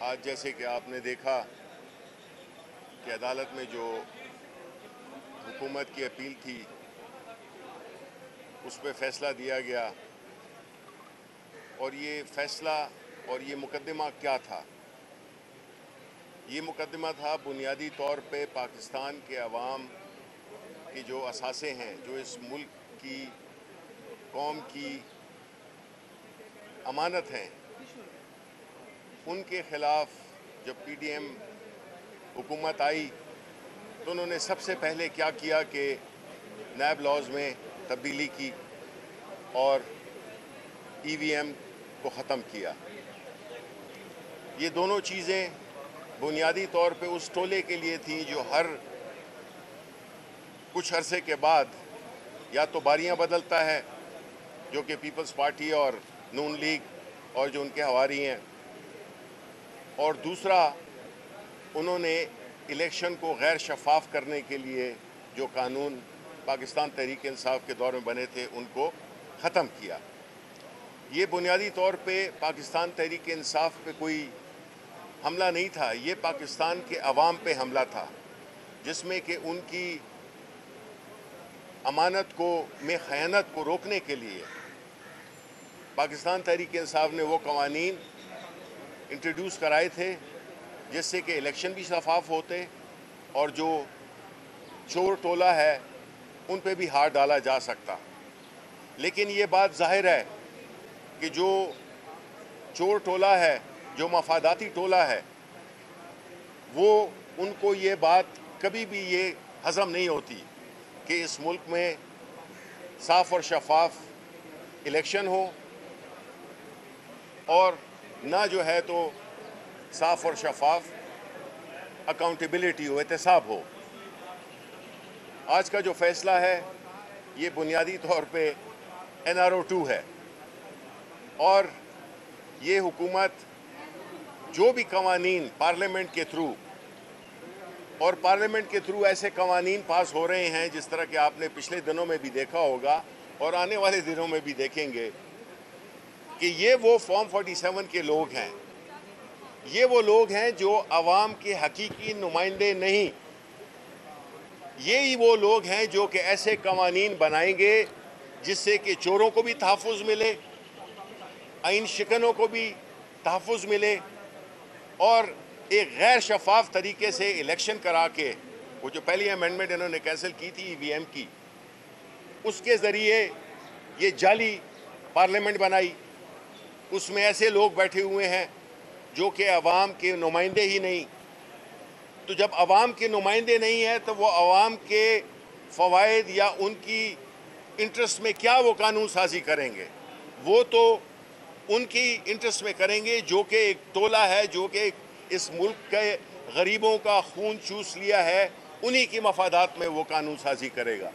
آج جیسے کہ آپ نے دیکھا کہ عدالت میں جو حکومت کی اپیل تھی اس پہ فیصلہ دیا گیا، اور یہ فیصلہ اور یہ مقدمہ کیا تھا؟ یہ مقدمہ تھا بنیادی طور پہ پاکستان کے عوام کی جو اثاثے ہیں، جو اس ملک کی قوم کی امانت ہیں، ان کے خلاف جب پی ڈی ایم حکومت آئی تو انہوں نے سب سے پہلے کیا کیا کہ نیب لاز میں تبدیلی کی اور ای وی ایم کو ختم کیا۔ یہ دونوں چیزیں بنیادی طور پہ اس ٹولے کے لیے تھیں جو ہر کچھ عرصے کے بعد یا تو باریاں بدلتا ہے، جو کہ پیپلز پارٹی اور نون لیگ اور جو ان کے حواری ہیں، اور دوسرا انہوں نے الیکشن کو غیر شفاف کرنے کے لیے جو قانون پاکستان تحریک انصاف کے دور میں بنے تھے ان کو ختم کیا۔ یہ بنیادی طور پہ پاکستان تحریک انصاف پہ کوئی حملہ نہیں تھا، یہ پاکستان کے عوام پہ حملہ تھا، جس میں کہ ان کی امانت میں خیانت کو روکنے کے لیے پاکستان تحریک انصاف نے وہ قوانین انٹروڈیوس کرائے تھے جس سے کہ الیکشن بھی شفاف ہوتے اور جو چور ٹولہ ہے ان پہ بھی ہاتھ ڈالا جا سکتا۔ لیکن یہ بات ظاہر ہے کہ جو چور ٹولہ ہے، جو مفاداتی ٹولہ ہے، وہ ان کو یہ بات کبھی بھی یہ ہضم نہیں ہوتی کہ اس ملک میں صاف اور شفاف الیکشن ہو اور نہ جو ہے تو صاف اور شفاف اکاؤنٹیبلٹی ہو، احتساب ہو۔ آج کا جو فیصلہ ہے یہ بنیادی طور پہ NRO 2 ہے، اور یہ حکومت جو بھی قوانین پارلیمنٹ کے تھرو اور پارلیمنٹ کے تھرو ایسے قوانین پاس ہو رہے ہیں جس طرح کہ آپ نے پچھلے دنوں میں بھی دیکھا ہوگا اور آنے والے دنوں میں بھی دیکھیں گے کہ یہ وہ فارم 47 کے لوگ ہیں، یہ وہ لوگ ہیں جو عوام کے حقیقی نمائندے نہیں، یہی وہ لوگ ہیں جو کہ ایسے قوانین بنائیں گے جس سے کہ چوروں کو بھی تحفظ ملے، آئین شکنوں کو بھی تحفظ ملے، اور ایک غیر شفاف طریقے سے الیکشن کرا کے وہ جو پہلی امینڈمنٹ انہوں نے کینسل کی تھی ای وی ایم کی، اس کے ذریعے یہ جعلی پارلیمنٹ بنائی، اس میں ایسے لوگ بیٹھے ہوئے ہیں جو کہ عوام کے نمائندے ہی نہیں۔ تو جب عوام کے نمائندے نہیں ہیں تو وہ عوام کے فوائد یا ان کی انٹرسٹ میں کیا وہ قانون سازی کریں گے؟ وہ تو ان کی انٹرسٹ میں کریں گے جو کہ ایک ٹولہ ہے جو کہ اس ملک کے غریبوں کا خون چوس لیا ہے، انہی کی مفادات میں وہ قانون سازی کرے گا۔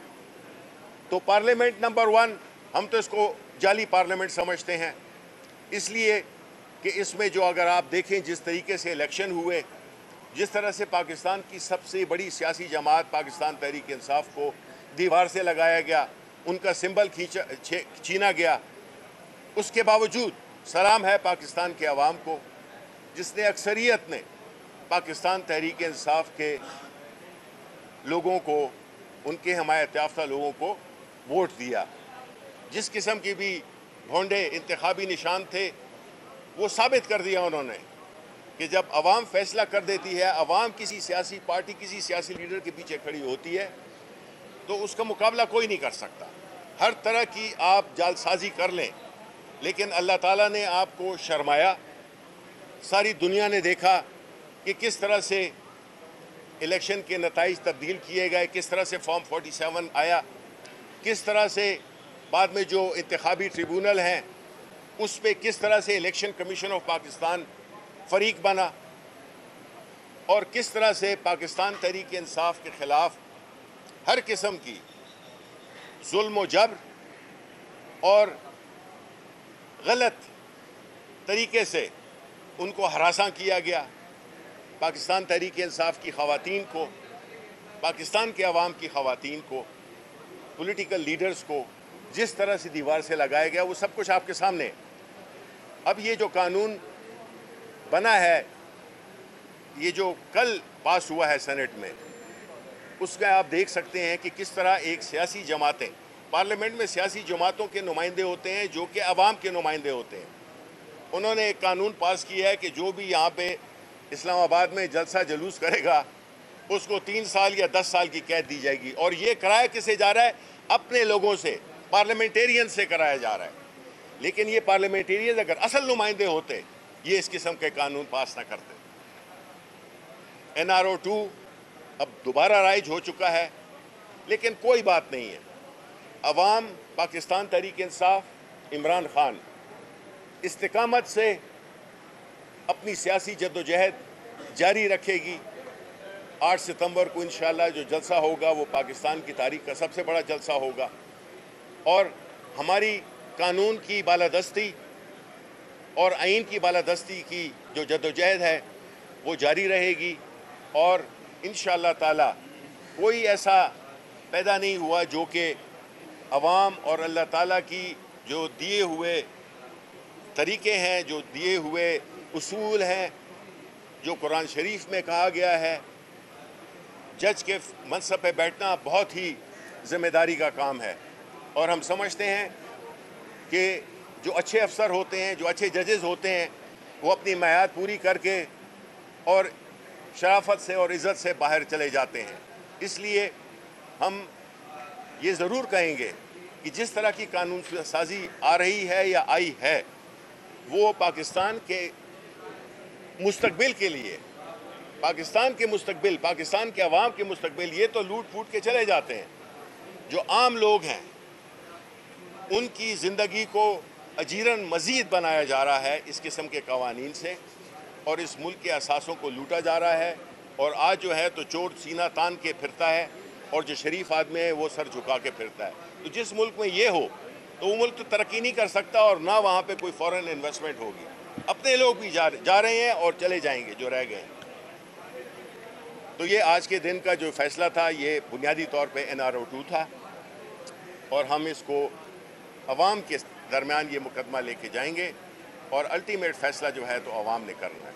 تو پارلیمنٹ نمبر 1 ہم تو اس کو جعلی پارلیمنٹ سمجھتے ہیں، اس لیے کہ اس میں جو اگر آپ دیکھیں جس طریقے سے الیکشن ہوئے، جس طرح سے پاکستان کی سب سے بڑی سیاسی جماعت پاکستان تحریک انصاف کو دیوار سے لگایا گیا، ان کا سمبل چھینا گیا، اس کے باوجود سلام ہے پاکستان کے عوام کو جس نے اکثریت نے پاکستان تحریک انصاف کے لوگوں کو، ان کے حمایت یافتہ لوگوں کو ووٹ دیا۔ جس قسم کی بھی بھونڈے انتخابی نشان تھے وہ ثابت کر دیا انہوں نے کہ جب عوام فیصلہ کر دیتی ہے، عوام کسی سیاسی پارٹی، کسی سیاسی لیڈر کے پیچھے کھڑی ہوتی ہے تو اس کا مقابلہ کوئی نہیں کر سکتا۔ ہر طرح کی آپ جعل سازی کر لیں لیکن اللہ تعالیٰ نے آپ کو شرمایا۔ ساری دنیا نے دیکھا کہ کس طرح سے الیکشن کے نتائج تبدیل کیے گئے، کس طرح سے فارم 47 آیا، کس طرح سے بعد میں جو انتخابی ٹریبونل ہیں اس پہ کس طرح سے الیکشن کمیشن آف پاکستان فریق بنا، اور کس طرح سے پاکستان تحریک انصاف کے خلاف ہر قسم کی ظلم و جبر اور غلط طریقے سے ان کو ہراساں کیا گیا۔ پاکستان تحریک انصاف کی خواتین کو، پاکستان کے عوام کی خواتین کو، پولیٹیکل لیڈرز کو جس طرح سے دیوار سے لگایا گیا وہ سب کچھ آپ کے سامنے ہے۔ اب یہ جو قانون بنا ہے یہ جو کل پاس ہوا ہے سینٹ میں، اس کا آپ دیکھ سکتے ہیں کہ کس طرح ایک سیاسی جماعتیں، پارلیمنٹ میں سیاسی جماعتوں کے نمائندے ہوتے ہیں جو کہ عوام کے نمائندے ہوتے ہیں، انہوں نے ایک قانون پاس کیا ہے کہ جو بھی یہاں پہ اسلام آباد میں جلسہ جلوس کرے گا اس کو 3 سال یا 10 سال کی قید دی جائے گی، اور یہ کرایا کسے جا رہا ہے؟ اپنے لوگوں سے، پارلیمنٹیرین سے کرایا جا رہا ہے۔ لیکن یہ پارلیمنٹیرین اگر اصل نمائندے ہوتے یہ اس قسم کے قانون پاس نہ کرتے۔ NRO2 اب دوبارہ رائج ہو چکا ہے، لیکن کوئی بات نہیں ہے، عوام پاکستان تحریک انصاف عمران خان استقامت سے اپنی سیاسی جدوجہد جاری رکھے گی۔ 8 ستمبر کو انشاءاللہ جو جلسہ ہوگا وہ پاکستان کی تاریخ کا سب سے بڑا جلسہ ہوگا، اور ہماری قانون کی بالادستی اور آئین کی بالادستی کی جو جدوجہد ہے وہ جاری رہے گی، اور انشاءاللہ تعالی کوئی ایسا پیدا نہیں ہوا جو کہ عوام اور اللہ تعالیٰ کی جو دیے ہوئے طریقے ہیں، جو دیے ہوئے اصول ہیں، جو قرآن شریف میں کہا گیا ہے، جج کے منصب پہ بیٹھنا بہت ہی ذمہ داری کا کام ہے، اور ہم سمجھتے ہیں کہ جو اچھے افسر ہوتے ہیں، جو اچھے ججز ہوتے ہیں، وہ اپنی میعاد پوری کر کے اور شرافت سے اور عزت سے باہر چلے جاتے ہیں۔ اس لیے ہم یہ ضرور کہیں گے کہ جس طرح کی قانون سازی آ رہی ہے یا آئی ہے وہ پاکستان کے مستقبل کے لیے، پاکستان کے مستقبل، پاکستان کے عوام کے مستقبل، یہ تو لوٹ پھوٹ کے چلے جاتے ہیں۔ جو عام لوگ ہیں ان کی زندگی کو اجیرن مزید بنایا جا رہا ہے اس قسم کے قوانین سے، اور اس ملک کے اساسوں کو لوٹا جا رہا ہے، اور آج جو ہے تو چور سینہ تان کے پھرتا ہے، اور جو شریف آدمی ہے وہ سر جھکا کے پھرتا ہے۔ تو جس ملک میں یہ ہو تو وہ ملک تو ترقی نہیں کر سکتا، اور نہ وہاں پہ کوئی فورن انویسٹمنٹ ہوگی۔ اپنے لوگ بھی جا رہے ہیں اور چلے جائیں گے جو رہ گئے ہیں۔ تو یہ آج کے دن کا جو فیصلہ تھا یہ بنیادی طور پہ NRO2 تھا، اور ہم اس کو عوام کے درمیان یہ مقدمہ لے کے جائیں گے، اور الٹیمیٹ فیصلہ جو ہے تو عوام نے کرنا ہے۔